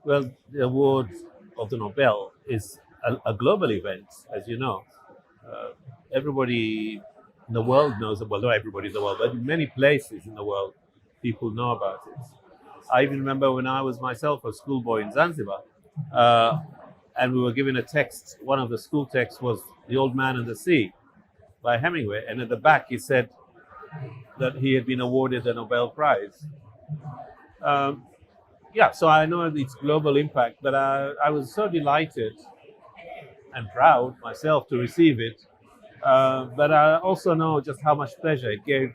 Well, the award of the Nobel is a global event, as you know. Uh, Everybody in the world knows, well, not everybody in the world, but in many places in the world, people know about it. I even remember when I was myself a schoolboy in Zanzibar, uh, and we were given a text. One of the school texts was The Old Man and the Sea by Hemingway, and at the back he said that he had been awarded the Nobel Prize. Um, yeah, so I know its global impact, but I was so delighted and proud myself to receive it. But I also know just how much pleasure it gave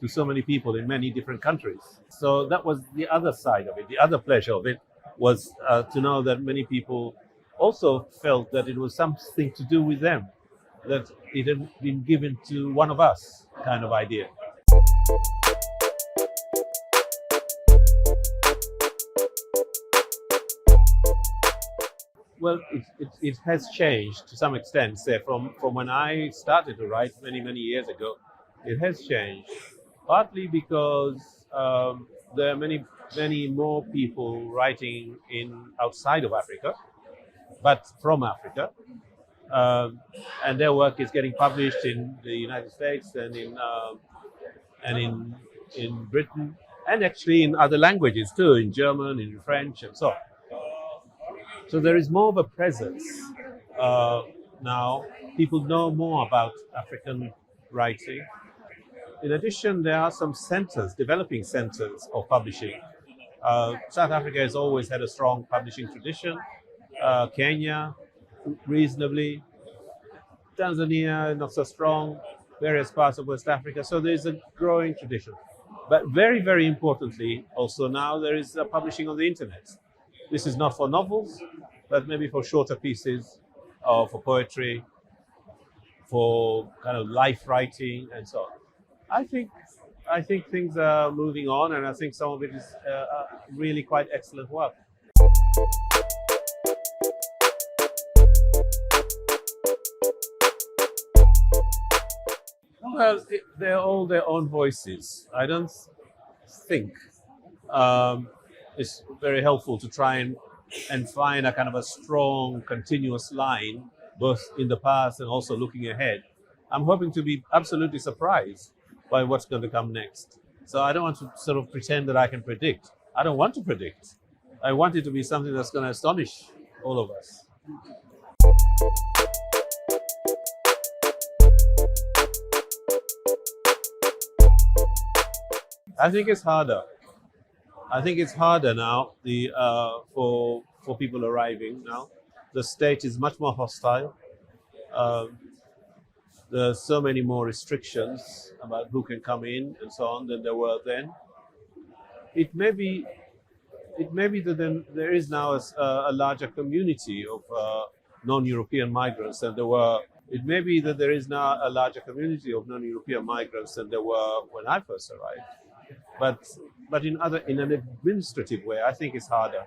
to so many people in many different countries. So that was the other side of it. The other pleasure of it was to know that many people also felt that it was something to do with them, that it had been given to one of us, kind of idea. Well, it has changed to some extent. Say from when I started to write many years ago, it has changed. Partly because there are many more people writing in outside of Africa, but from Africa, um, and their work is getting published in the United States and in Britain, and actually in other languages too, in German, in French, and so on. So there is more of a presence now. People know more about African writing. In addition, there are some centers, developing centers of publishing. South Africa has always had a strong publishing tradition. Kenya, reasonably. Tanzania, not so strong. Various parts of West Africa. So there's a growing tradition. But very importantly, also now there is publishing on the internet. This is not for novels, but maybe for shorter pieces, or for poetry, for kind of life writing, and so on. I think I think things are moving on, and I think some of it is really quite excellent work. Well, they're all their own voices. I don't think it's very helpful to try and find a kind of a strong, continuous line, both in the past and also looking ahead. I'm hoping to be absolutely surprised by what's going to come next. So I don't want to sort of pretend that I can predict. I don't want to predict. I want it to be something that's going to astonish all of us. I think it's harder. I think it's harder now for people arriving now. The state is much more hostile. Um, There's so many more restrictions about who can come in and so on than there were then. It may be, it may be that then there is now a larger community of non-European migrants than there were. It may be that there is now a larger community of non-European migrants than there were when I first arrived. But in an administrative way, I think it's harder.